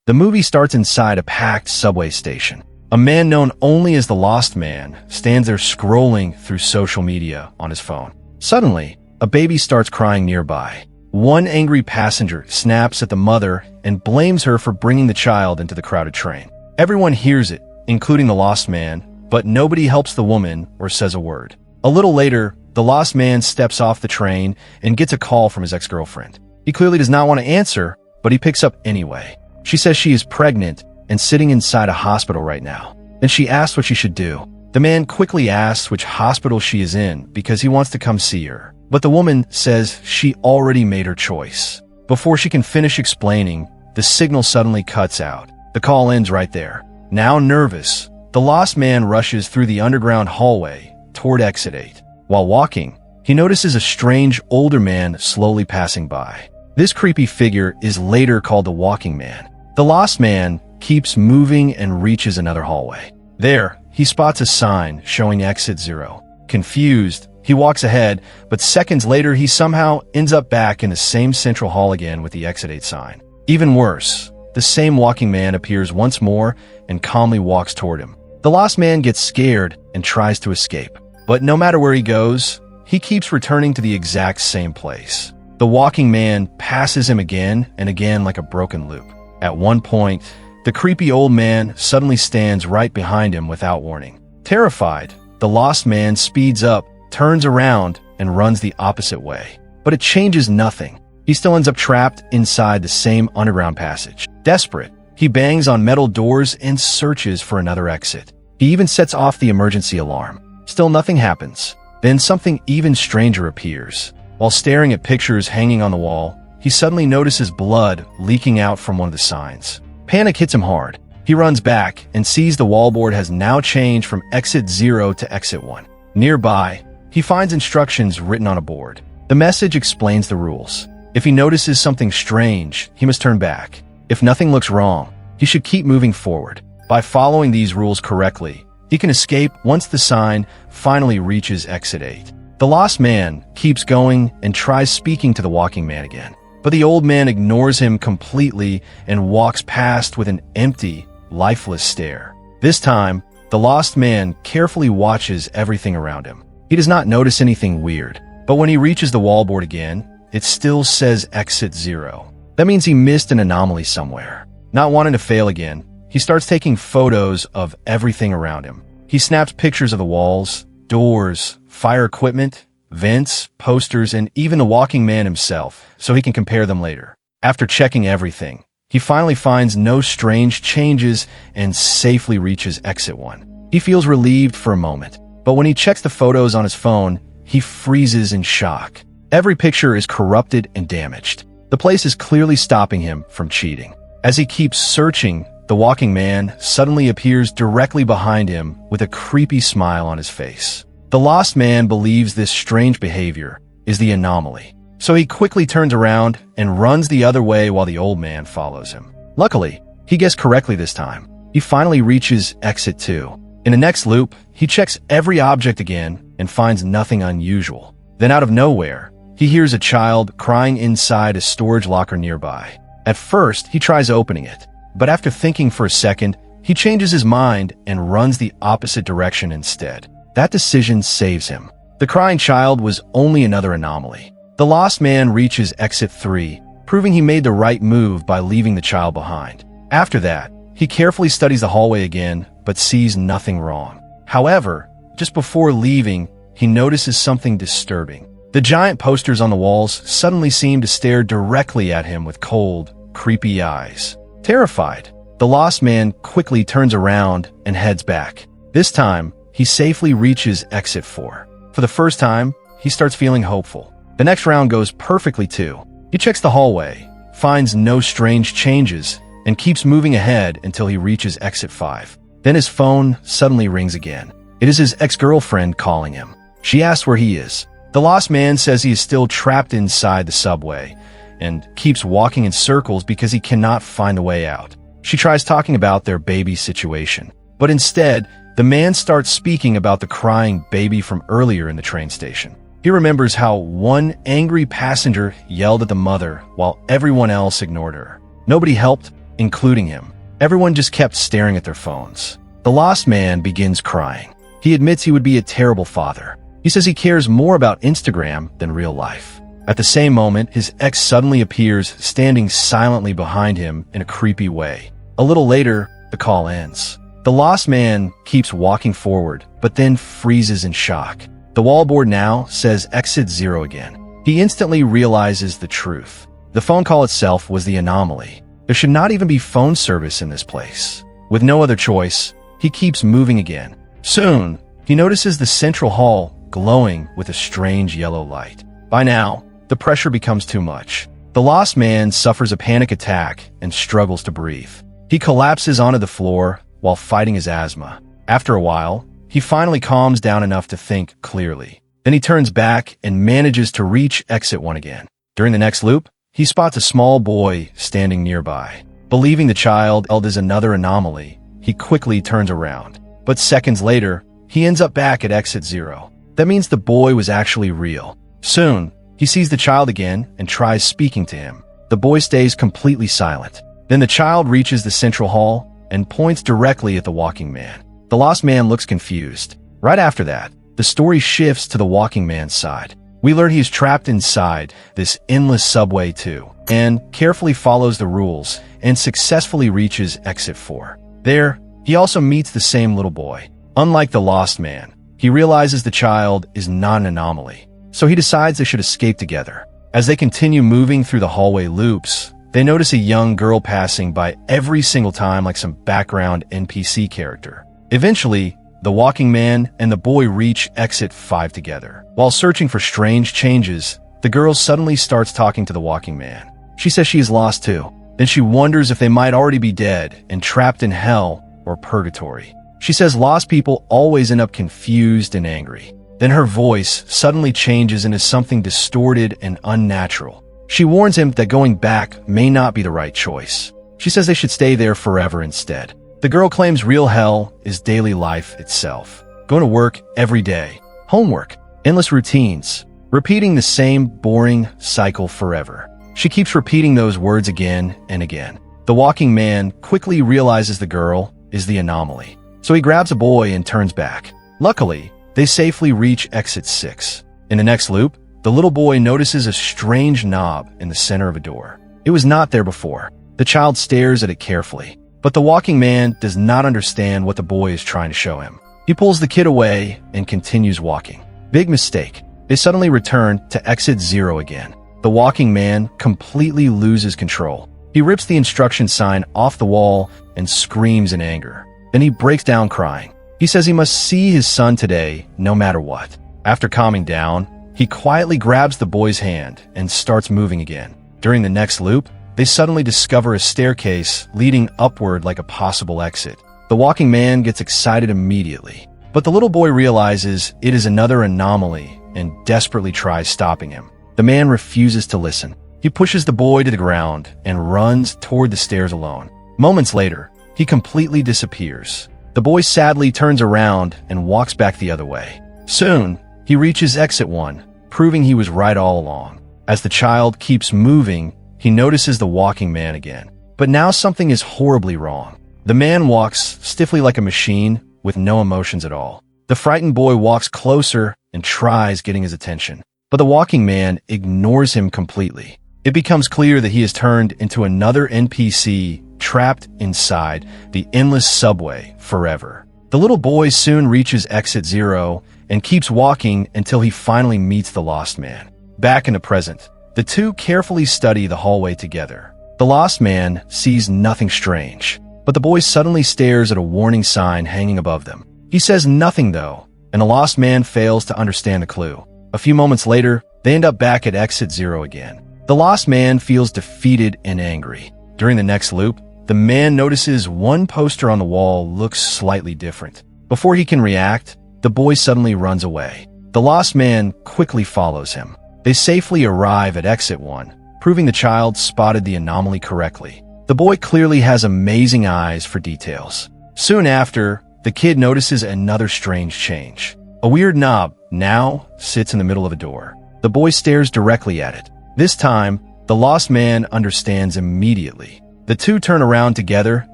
The movie starts inside a packed subway station. A man known only as the Lost Man stands there scrolling through social media on his phone. Suddenly, a baby starts crying nearby. One angry passenger snaps at the mother and blames her for bringing the child into the crowded train. Everyone hears it, including the Lost Man, but nobody helps the woman or says a word. A little later, the Lost Man steps off the train and gets a call from his ex-girlfriend. He clearly does not want to answer, but he picks up anyway. She says she is pregnant and sitting inside a hospital right now. Then she asks what she should do. The man quickly asks which hospital she is in because he wants to come see her. But the woman says she already made her choice. Before she can finish explaining, the signal suddenly cuts out. The call ends right there. Now nervous, the Lost Man rushes through the underground hallway toward exit 8. While walking, he notices a strange older man slowly passing by. This creepy figure is later called the Walking Man. The Lost Man keeps moving and reaches another hallway. There, he spots a sign showing exit 0. Confused, he walks ahead, but seconds later he somehow ends up back in the same central hall again with the exit 8 sign. Even worse, the same Walking Man appears once more and calmly walks toward him. The Lost Man gets scared and tries to escape. But no matter where he goes, he keeps returning to the exact same place. The Walking Man passes him again and again like a broken loop. At one point, the creepy old man suddenly stands right behind him without warning. Terrified, the Lost Man speeds up, turns around, and runs the opposite way. But it changes nothing. He still ends up trapped inside the same underground passage. Desperate, he bangs on metal doors and searches for another exit. He even sets off the emergency alarm. Still nothing happens. Then something even stranger appears. While staring at pictures hanging on the wall, he suddenly notices blood leaking out from one of the signs. Panic hits him hard. He runs back and sees the wallboard has now changed from exit 0 to exit 1. Nearby, he finds instructions written on a board. The message explains the rules. If he notices something strange, he must turn back. If nothing looks wrong, he should keep moving forward. By following these rules correctly, he can escape once the sign finally reaches exit 8. The Lost Man keeps going and tries speaking to the Walking Man again. But the old man ignores him completely and walks past with an empty, lifeless stare. This time, the Lost Man carefully watches everything around him. He does not notice anything weird, but when he reaches the wallboard again, it still says exit 0. That means he missed an anomaly somewhere. Not wanting to fail again, he starts taking photos of everything around him. He snaps pictures of the walls, doors, fire equipment, vents, posters, and even the Walking Man himself, so he can compare them later. After checking everything, he finally finds no strange changes and safely reaches exit 1. He feels relieved for a moment, but when he checks the photos on his phone, he freezes in shock. Every picture is corrupted and damaged. The place is clearly stopping him from cheating. As he keeps searching, the Walking Man suddenly appears directly behind him with a creepy smile on his face. The Lost Man believes this strange behavior is the anomaly, so he quickly turns around and runs the other way while the old man follows him. Luckily, he guessed correctly this time. He finally reaches exit 2. In the next loop, he checks every object again and finds nothing unusual. Then out of nowhere, he hears a child crying inside a storage locker nearby. At first, he tries opening it, but after thinking for a second, he changes his mind and runs the opposite direction instead. That decision saves him. The crying child was only another anomaly. The Lost Man reaches exit 3, proving he made the right move by leaving the child behind. After that, he carefully studies the hallway again, but sees nothing wrong. However, just before leaving, he notices something disturbing. The giant posters on the walls suddenly seem to stare directly at him with cold, creepy eyes. Terrified, the Lost Man quickly turns around and heads back. This time, he safely reaches exit 4. For the first time, he starts feeling hopeful. The next round goes perfectly too. He checks the hallway, finds no strange changes, and keeps moving ahead until he reaches exit 5. Then his phone suddenly rings again. It is his ex-girlfriend calling him. She asks where he is. The Lost Man says he is still trapped inside the subway and keeps walking in circles because he cannot find a way out. She tries talking about their baby situation, but instead, the man starts speaking about the crying baby from earlier in the train station. He remembers how one angry passenger yelled at the mother while everyone else ignored her. Nobody helped, including him. Everyone just kept staring at their phones. The lost man begins crying. He admits he would be a terrible father. He says he cares more about Instagram than real life. At the same moment, his ex suddenly appears, standing silently behind him in a creepy way. A little later, the call ends. The lost man keeps walking forward, but then freezes in shock. The wallboard now says exit 0 again. He instantly realizes the truth. The phone call itself was the anomaly. There should not even be phone service in this place. With no other choice, he keeps moving again. Soon, he notices the central hall glowing with a strange yellow light. By now, the pressure becomes too much. The lost man suffers a panic attack and struggles to breathe. He collapses onto the floor while fighting his asthma. After a while, he finally calms down enough to think clearly. Then he turns back and manages to reach exit 1 again. During the next loop, he spots a small boy standing nearby. Believing the child is another anomaly, he quickly turns around. But seconds later, he ends up back at exit 0. That means the boy was actually real. Soon, he sees the child again and tries speaking to him. The boy stays completely silent. Then the child reaches the central hall and points directly at the walking man. The lost man looks confused. Right after that, the story shifts to the walking man's side. We learn he's trapped inside this endless subway too, and carefully follows the rules and successfully reaches exit 4. There, he also meets the same little boy. Unlike the lost man, he realizes the child is not an anomaly, so he decides they should escape together. As they continue moving through the hallway loops, they notice a young girl passing by every single time like some background NPC character. Eventually, the walking man and the boy reach exit 5 together. While searching for strange changes, the girl suddenly starts talking to the walking man. She says she is lost too. Then she wonders if they might already be dead and trapped in hell or purgatory. She says lost people always end up confused and angry. Then her voice suddenly changes into something distorted and unnatural. She warns him that going back may not be the right choice. She says they should stay there forever instead. The girl claims real hell is daily life itself. Going to work every day, homework, endless routines, repeating the same boring cycle forever. She keeps repeating those words again and again. The walking man quickly realizes the girl is the anomaly, so he grabs a boy and turns back. Luckily, they safely reach exit 6. In the next loop, the little boy notices a strange knob in the center of a door. It was not there before. The child stares at it carefully, but the walking man does not understand what the boy is trying to show him. He pulls the kid away and continues walking. Big mistake. They suddenly return to exit 0 again. The walking man completely loses control. He rips the instruction sign off the wall and screams in anger. Then he breaks down crying. He says he must see his son today, no matter what. After calming down, he quietly grabs the boy's hand and starts moving again. During the next loop, they suddenly discover a staircase leading upward like a possible exit. The walking man gets excited immediately, but the little boy realizes it is another anomaly and desperately tries stopping him. The man refuses to listen. He pushes the boy to the ground and runs toward the stairs alone. Moments later, he completely disappears. The boy sadly turns around and walks back the other way. Soon, he reaches exit 1, proving he was right all along. As the child keeps moving, he notices the walking man again. But now something is horribly wrong. The man walks stiffly like a machine with no emotions at all. The frightened boy walks closer and tries getting his attention, but the walking man ignores him completely. It becomes clear that he has turned into another NPC trapped inside the endless subway forever. The little boy soon reaches exit 0 and keeps walking until he finally meets the lost man. Back in the present, the two carefully study the hallway together. The lost man sees nothing strange, but the boy suddenly stares at a warning sign hanging above them. He says nothing though, and the lost man fails to understand the clue. A few moments later, they end up back at exit 0 again. The lost man feels defeated and angry. During the next loop, the man notices one poster on the wall looks slightly different. Before he can react, the boy suddenly runs away. The lost man quickly follows him. They safely arrive at exit 1, proving the child spotted the anomaly correctly. The boy clearly has amazing eyes for details. Soon after, the kid notices another strange change. A weird knob now sits in the middle of a door. The boy stares directly at it. This time, the lost man understands immediately. The two turn around together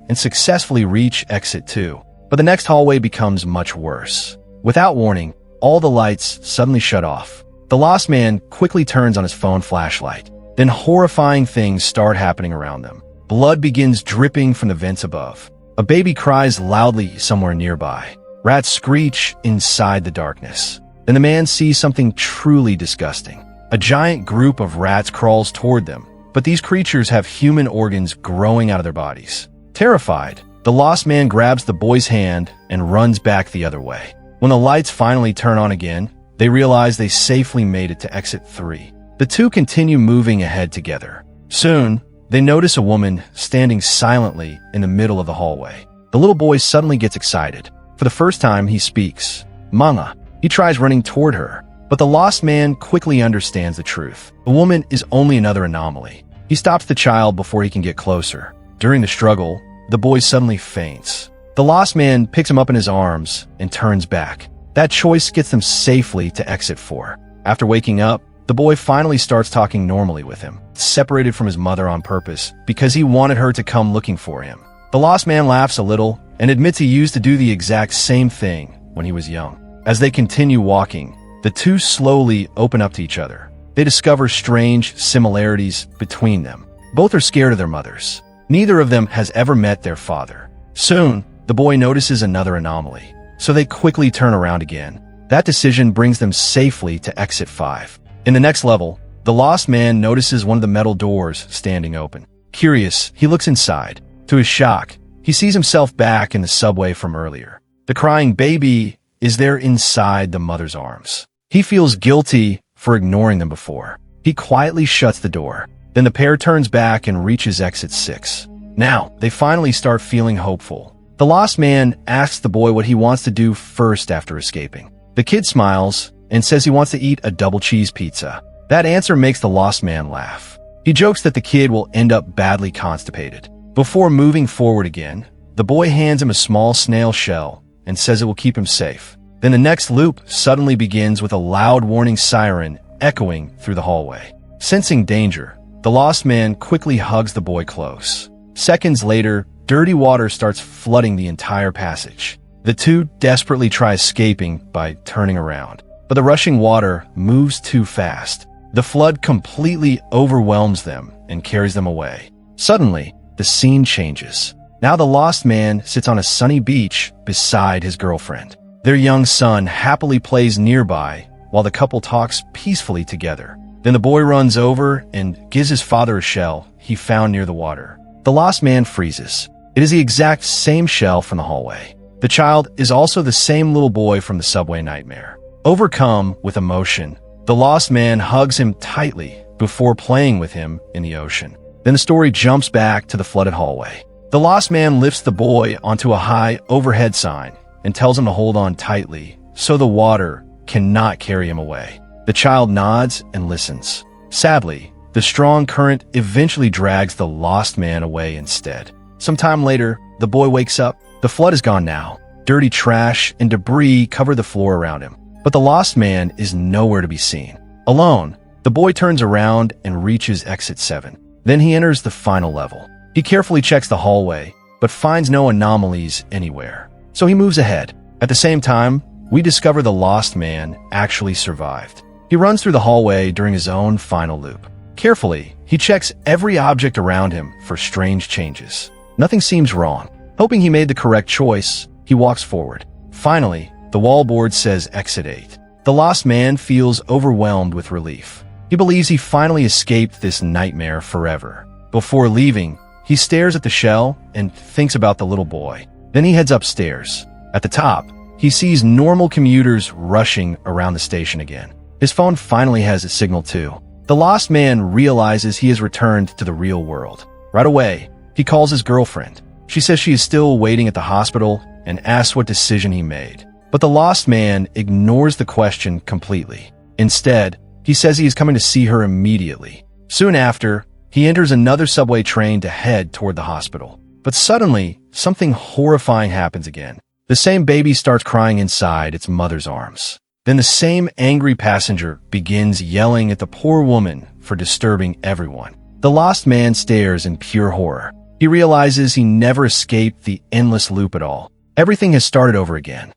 and successfully reach exit 2. But the next hallway becomes much worse. Without warning, all the lights suddenly shut off. The lost man quickly turns on his phone flashlight. Then horrifying things start happening around them. Blood begins dripping from the vents above. A baby cries loudly somewhere nearby. Rats screech inside the darkness. Then the man sees something truly disgusting. A giant group of rats crawls toward them, but these creatures have human organs growing out of their bodies. Terrified, the lost man grabs the boy's hand and runs back the other way. When the lights finally turn on again, they realize they safely made it to exit 3. The two continue moving ahead together. Soon, they notice a woman standing silently in the middle of the hallway. The little boy suddenly gets excited. For the first time, he speaks. "Mama." He tries running toward her, but the lost man quickly understands the truth. The woman is only another anomaly. He stops the child before he can get closer. During the struggle, the boy suddenly faints. The lost man picks him up in his arms and turns back. That choice gets them safely to exit 4. After waking up, the boy finally starts talking normally with him, separated from his mother on purpose because he wanted her to come looking for him. The lost man laughs a little and admits he used to do the exact same thing when he was young. As they continue walking, the two slowly open up to each other. They discover strange similarities between them. Both are scared of their mothers. Neither of them has ever met their father. Soon, the boy notices another anomaly, so they quickly turn around again. That decision brings them safely to exit 5. In the next level, the lost man notices one of the metal doors standing open. Curious, he looks inside. To his shock, he sees himself back in the subway from earlier. The crying baby is there inside the mother's arms. He feels guilty for ignoring them before. He quietly shuts the door. Then the pair turns back and reaches exit 6. Now, they finally start feeling hopeful. The lost man asks the boy what he wants to do first after escaping. The kid smiles and says he wants to eat a double cheese pizza. That answer makes the lost man laugh. He jokes that the kid will end up badly constipated. Before moving forward again, the boy hands him a small snail shell and says it will keep him safe. Then the next loop suddenly begins with a loud warning siren echoing through the hallway. Sensing danger, the lost man quickly hugs the boy close. Seconds later, dirty water starts flooding the entire passage. The two desperately try escaping by turning around, but the rushing water moves too fast. The flood completely overwhelms them and carries them away. Suddenly, the scene changes. Now the lost man sits on a sunny beach beside his girlfriend. Their young son happily plays nearby while the couple talks peacefully together. Then the boy runs over and gives his father a shell he found near the water. The lost man freezes. It is the exact same shell from the hallway. The child is also the same little boy from the subway nightmare. Overcome with emotion, the lost man hugs him tightly before playing with him in the ocean. Then the story jumps back to the flooded hallway. The lost man lifts the boy onto a high overhead sign and tells him to hold on tightly so the water cannot carry him away. The child nods and listens. Sadly, the strong current eventually drags the lost man away instead. Sometime later, the boy wakes up. The flood is gone now. Dirty trash and debris cover the floor around him. But the lost man is nowhere to be seen. Alone, the boy turns around and reaches exit 7. Then he enters the final level. He carefully checks the hallway, but finds no anomalies anywhere. So he moves ahead. At the same time, we discover the lost man actually survived. He runs through the hallway during his own final loop. Carefully, he checks every object around him for strange changes. Nothing seems wrong. Hoping he made the correct choice, he walks forward. Finally, the wallboard says exit 8. The lost man feels overwhelmed with relief. He believes he finally escaped this nightmare forever. Before leaving, he stares at the shell and thinks about the little boy. Then he heads upstairs. At the top, he sees normal commuters rushing around the station again. His phone finally has a signal too. The lost man realizes he has returned to the real world. Right away, he calls his girlfriend. She says she is still waiting at the hospital and asks what decision he made. But the lost man ignores the question completely. Instead, he says he is coming to see her immediately. Soon after, he enters another subway train to head toward the hospital. But suddenly, something horrifying happens again. The same baby starts crying inside its mother's arms. Then the same angry passenger begins yelling at the poor woman for disturbing everyone. The lost man stares in pure horror. He realizes he never escaped the endless loop at all. Everything has started over again.